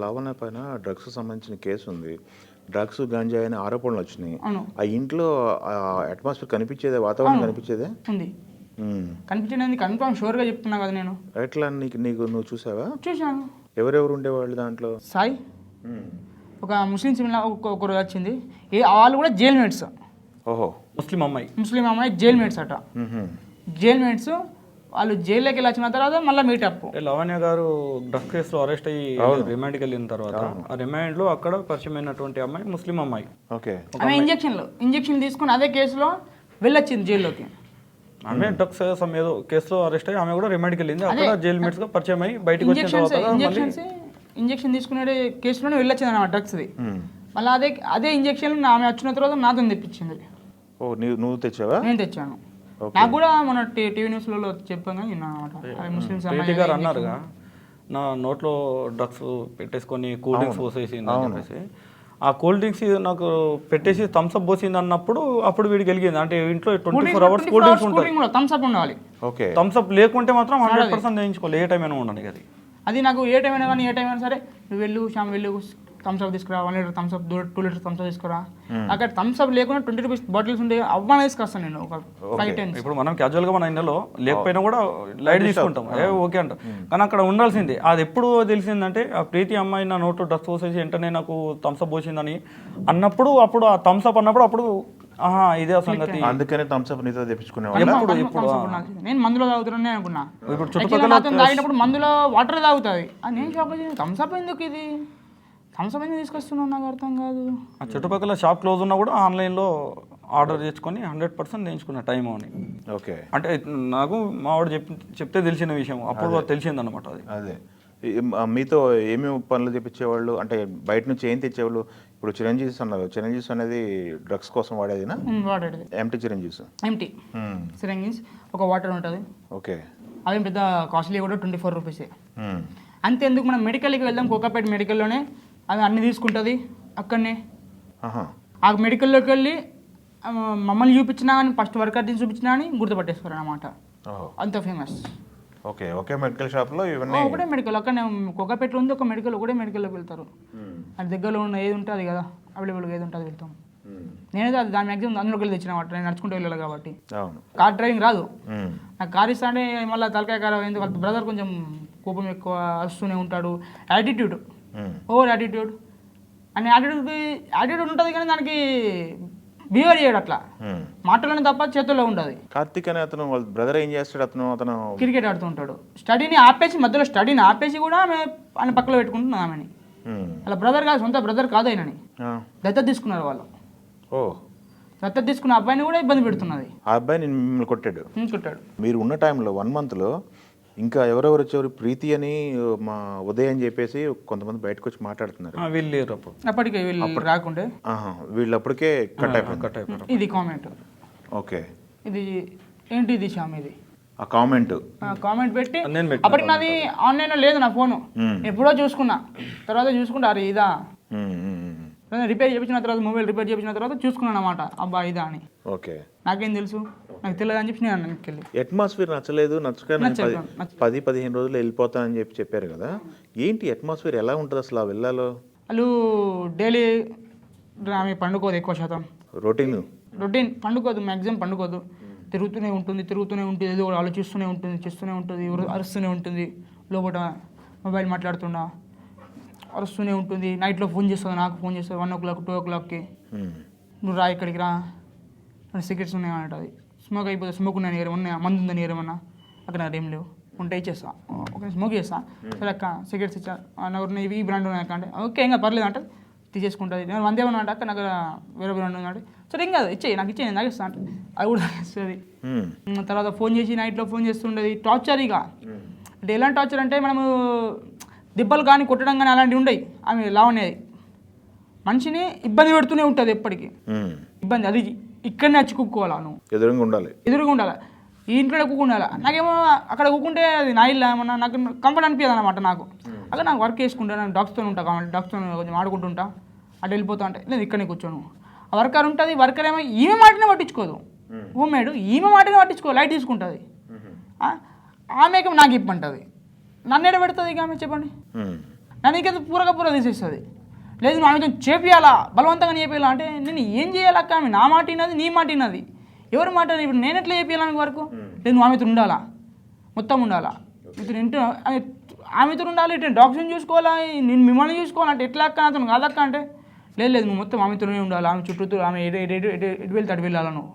లావణ్య పైన డ్రగ్స్ సంబంధించిన కేసు ఉంది. డ్రగ్స్, గంజాయి అనే ఆరోపణలు వచ్చినాయి. అవును. ఆ ఇంట్లో అట్మాస్ఫియర్ కనిపించేదే, వాతావరణం కనిపించేదే ఉంది. కనిపించడానికి కన్ఫర్మ్ షూర్గా చెప్తున్నా కదా నేను. ఎట్లా నువ్వు చూసావా? చూశాను. ఎవరెవరు ఉండేవాళ్ళు దాంట్లో? సాయి, ఒక ముస్లిం సినిమా ఒకరు వచ్చింది. వాళ్ళు కూడా జైల్ మేట్స్. ఓహో, ముస్లిం అమ్మాయి జైల్ మేట్స్ అట. జైల్ మేట్స్ వాళ్ళు జైల్లోకి వెళ్ళి వచ్చిన తర్వాత మళ్ళీ మీటప్. లావణ్య గారు డ్రగ్స్ కేసులో అరెస్ట్ అయ్యి రిమాండ్కి వెళ్ళిన తర్వాత ఆ రిమాండ్ లో అక్కడ పరిచయం అయినటువంటి అమ్మాయి ముస్లిం అమ్మాయి. ఓకే. ఆమె ఇంజక్షన్ తీసుకుని అదే కేసులో వెళ్ళొచ్చింది జైల్లోకి. ఆమె డ్రగ్స్ ఏదో కేసులో అరెస్ట్ అయ్యి ఆమె కూడా రిమాండ్కి వెళ్ళింది. అక్కడ జైల్ మేట్స్ గా పరిచయం అయ్యి బయటకు వచ్చిన తర్వాత ఇంజక్షన్ తీసుకునే కేసులోనే వెళ్ళొచ్చింది అన్నమాట డ్రగ్స్ది. మళ్ళీ అదే ఇంజక్షన్ ఆమె వచ్చిన తర్వాత నాతో తెప్పించింది. ఓ, నువ్వు తెచ్చావా? నేను తెచ్చాను. నాకు కూడా మన టీవీ న్యూస్లలో చెప్పాను కానీ విన్నాను ముస్లిమ్స్ గారు అన్నారుగా, నా నోట్లో డ్రగ్స్ పెట్టేసుకొని కూల్ డ్రింక్స్ పోసేసింది అని చెప్పేసి. ఆ కూల్ డ్రింక్స్ నాకు పెట్టేసి థమ్స్అప్ పోసింది అన్నప్పుడు అప్పుడు వీడికి వెలిగింది. అంటే ఇంట్లో 24 hours కూల్ డ్రింక్స్ ఉంటుంది. థమ్స్అప్ ఉండాలి. ఓకే. థమ్స్అప్ లేకుంటే మాత్రం 100% వేయించుకోవాలి. ఏ టైం అయినా ఉండడానికి. అది నాకు ఏ టైం అయినా కానీ ఏ టైం అయినా సరే నువ్వు వెళ్ళు శ్యామ్ వెళ్ళు థమ్స్అప్ తీసుకురా, 1 లీటర్ థమ్స్అప్ 2 లీటర్స్ థమ్స్అప్ తీసుకురా. అక్కడ థమ్స్అప్ లేకుండా 20 రూపీస్ బాటిల్స్ ఉంటే అవ్వని తీసుకొస్తాను నేను ఒక 5 times. ఇప్పుడు మనం క్యాజువల్గా మన ఇంట్లో లేకపోయినా కూడా లైట్ తీసుకుంటాం, ఓకే అంటాం. కానీ అక్కడ ఉండాల్సిందే. అది ఎప్పుడు తెలిసిందంటే ఆ ప్రీతి అమ్మాయి నా నోటు డ్రగ్స్ పోసేసి వెంటనే నాకు థమ్స్అప్ పోసిందని అన్నప్పుడు, అప్పుడు ఆ థమ్స్అప్ అన్నప్పుడు అప్పుడు ఇదే సంగతి. అందుకనే థమ్స్అప్ నీతో తెప్పించుకునేవాళ్ళు. నేను మందులో తాగుతున్నానే అనుకున్నా. ఇప్పుడు చుట్టుపక్కల తాగినప్పుడు మందులో వాటర్ తాగుతుంది. నేను షాప్ థమ్స్అప్ ఎందుకు ఇది థమ్స్అప్ ఎందుకు తీసుకొస్తున్నావు నాకు అర్థం కాదు. ఆ చుట్టుపక్కల షాప్ క్లోజ్ ఉన్నా కూడా ఆన్లైన్లో ఆర్డర్ చేసుకొని 100% నేర్చుకున్న టైం అని. ఓకే. అంటే నాకు మావాడు చెప్తే తెలిసిన విషయం, అప్పుడు తెలిసింది అనమాట. అది అదే. మీతో ఏమేమి పనులు తెప్పించేవాళ్ళు? అంటే బయట నుంచి ఏం తెచ్చేవాళ్ళు? ఇప్పుడు చిరంజీవి అన్నారు, చిరంజీవి అనేది డ్రగ్స్ కోసం వాడేదినా? వాడేది ఎంటీ చిరంజీవి. సిరంజీస్ ఒక వాటర్ ఉంటుంది. ఓకే. అవి పెద్ద కాస్ట్లీ కూడా 24 రూపీసే. అంతే ఎందుకు మనం మెడికల్కి వెళ్దాం, కోకాపేట మెడికల్లోనే అది అన్ని తీసుకుంటుంది. అక్కడనే ఆ మెడికల్లోకి వెళ్ళి మమ్మల్ని చూపించినా కానీ ఫస్ట్ వర్కర్ చూపించినా అని గుర్తుపట్టేసుకోరు అన్నమాట. అంత ఫేమస్. ఓకే. ఓకే. మెడికల్ షాప్లో ఇవన్నీ ఒకటే మెడికల్. అక్కడ కోకాపేటలో ఉంది ఒక మెడికల్, ఒకటే మెడికల్లోకి వెళ్తారు. అది దగ్గరలో ఉన్న ఏది ఉంటుంది కదా, అవైలబుల్గా ఏది ఉంటుంది వెళ్తాం. నేనైతే అది దాని మ్యాక్సిమం అందులోకి వెళ్ళి తెచ్చినమాట. నేను నడుచుకుంటూ వెళ్ళాలి కాబట్టి. కార్ డ్రైవింగ్ రాదు నాకు. కార్ ఇస్తా అంటే మళ్ళీ తలకాయ కారు ఎందుకు, వాళ్ళ బ్రదర్ కొంచెం కోపం ఎక్కువ, వస్తూనే ఉంటాడు. Attitude, over attitude. అని యాటిట్యూడ్ ఉంటుంది కానీ దానికి బిహేవియర్ చేయడు అట్లా. మాటలోనే తప్ప చేతుల్లో ఉంటుంది. కార్తిక్ అనే అతను వాళ్ళ బ్రదర్ ఏం చేస్తాడు? అతను క్రికెట్ ఆడుతూ ఉంటాడు. స్టడీని ఆపేసి, మధ్యలో స్టడీని ఆపేసి కూడా ఆమె ఆయన పక్కలో పెట్టుకుంటున్నాను ఆమెని. వాళ్ళ బ్రదర్ కాదు, సొంత బ్రదర్ కాదు ఆయనని. దత్తత తీసుకున్నారు వాళ్ళు. దత్తత తీసుకున్న అబ్బాయిని కూడా ఇబ్బంది పెడుతున్నది. ఆ అబ్బాయి మిమ్మల్ని కొట్టాడు. మీరు ఉన్న టైంలో 1 monthలో ఇంకా ఎవరెవరు వచ్చేవారు? ప్రీతి అని, మా ఉదయ్ అని చెప్పేసి కొంతమంది బయటకు వచ్చి మాట్లాడుతున్నారు. అప్పటికే వీళ్ళు రాకుండే వీళ్ళు అప్పటికే కట్ అయిపోయారు. ఇది కామెంట్. ఓకే. ఇది ఏంటి ఇది శ్యామ్, ఇది ఆ కామెంట్ పెట్టి అప్పటికి నాది ఆన్లైన్లో లేదు నా ఫోను. ఎప్పుడో చూసుకున్నా, తర్వాత చూసుకుంటా అరే ఇదా. రిపేర్ చేయించిన తర్వాత, మొబైల్ రిపేర్ చేయించిన తర్వాత చూసుకున్నాను అనమాట, అబ్బా ఇదా అని. ఓకే. నాకేం తెలుసు, నాకు తెలియదు అని చెప్పి నేను అన్నిటికెళ్ళి. అట్మాస్ఫియర్ నచ్చలేదు, నచ్చక 10-15 రోజులు వెళ్ళిపోతానని చెప్పారు కదా. ఏంటి అట్మాస్ఫియర్ ఎలా ఉంటుంది అసలు ఆ విల్లాలో? వాళ్ళు డైలీ ఆమె పండుకోదు, ఎక్కువ శాతం రొటీన్ పండుకోదు, మ్యాక్సిమం పండుకోదు. తిరుగుతూనే ఉంటుంది, ఏదో ఆలోచిస్తూనే ఉంటుంది, చేస్తూనే ఉంటుంది, అరుస్తూనే ఉంటుంది. లోపల మొబైల్ మాట్లాడుతున్నా అరుస్తూనే ఉంటుంది. నైట్లో ఫోన్ చేస్తుంది, నాకు ఫోన్ చేస్తుంది 1 o'clock 2 o'clockకి. నువ్వు రా ఇక్కడికి రా, సిగరెట్స్ ఉన్నాయంటది. స్మోక్ అయిపోతే స్మోక్ ఉన్నాయని ఉన్నాయా, మందు ఉందని ఏమన్నా అక్కడ ఏం లేవు, ఉంటే ఇచ్చేస్తా, ఓకే స్మోక్ చేస్తా. సరే అక్క సిగరెట్స్ ఇచ్చా, నాకు ఈ బ్రాండ్ ఉన్నాయక్క అంటే ఓకే ఇంకా పర్లేదు అంటే తీసేసుకుంటుంది. నేను 100 ఏమన్నా అంటే అక్క నాకు వేరే బ్రాండ్ ఉందంటే సరే ఏం కాదు ఇచ్చేయి, నాకు ఇచ్చేయి నేను తాగిస్తా అంటే అది కూడా తాగిస్తుంది. తర్వాత ఫోన్ చేసి నైట్లో ఫోన్ చేస్తుండేది. టార్చర్ ఇక అంటే ఎలాంటి టార్చర్ అంటే మనము దెబ్బలు కానీ కొట్టడం కానీ అలాంటివి ఉండవు. ఆమె లావనేది మనిషిని ఇబ్బంది పెడుతూనే ఉంటుంది ఎప్పటికీ. ఇబ్బంది అది ఇక్కడనే వచ్చి కుక్కోవాలా, నువ్వు ఎదురుగా ఉండాలి, ఈ ఇంట్లోనే కూకుండాలి. నాకేమో అక్కడ కూకుంటే అది నా ఇల్లు ఏమన్నా నాకు కంఫర్ట్ అనిపించదు అనమాట. నాకు అక్కడ నాకు వర్క్ చేసుకుంటా, నేను డాక్స్తో ఉంటా కాబట్టి డాక్స్తో కొంచెం ఆడుకుంటుంటా, అటు వెళ్ళిపోతా అంటే లేదు ఇక్కడనే కూర్చోను. ఆ వర్కర్ ఉంటుంది, వర్కర్ ఏమో ఈమె మాటనే పట్టించుకోదు. హోమ్ మేడ్ ఈమె మాటనే పట్టించుకో, లైట్ తీసుకుంటుంది. ఆమెకి నాకు ఇప్పంటుంది, నన్ను ఎడ పెడుతుంది ఇక ఆమె చెప్పండి. నన్ను ఇంకెంత పూర తీసేస్తుంది. లేదు నువ్వు ఆమెతో చేపియాలా, బలవంతంగా చేపియాలా అంటే నేను ఏం చేయాలక్క? ఆమె నా మాట విన్నది, నీ మాట విన్నది, ఎవరి మాట ఇప్పుడు నేను ఎట్లా చేపియాలి ఆమె వరకు? లేదు నువ్వు ఆమెతో ఉండాలా, మొత్తం ఉండాలా, ఇతను ఇంటూ ఆమెతో ఉండాలి, ఇటు డాక్టర్ని చూసుకోవాలా, నేను మిమ్మల్ని చూసుకోవాలంటే ఎట్లా అక్క? అతను కాదక్క అంటే లేదు నువ్వు మొత్తం ఆమెతోనే ఉండాలి, ఆమె చుట్టూ ఆమె ఎటు వెళ్తే అటు వెళ్ళాలా నువ్వు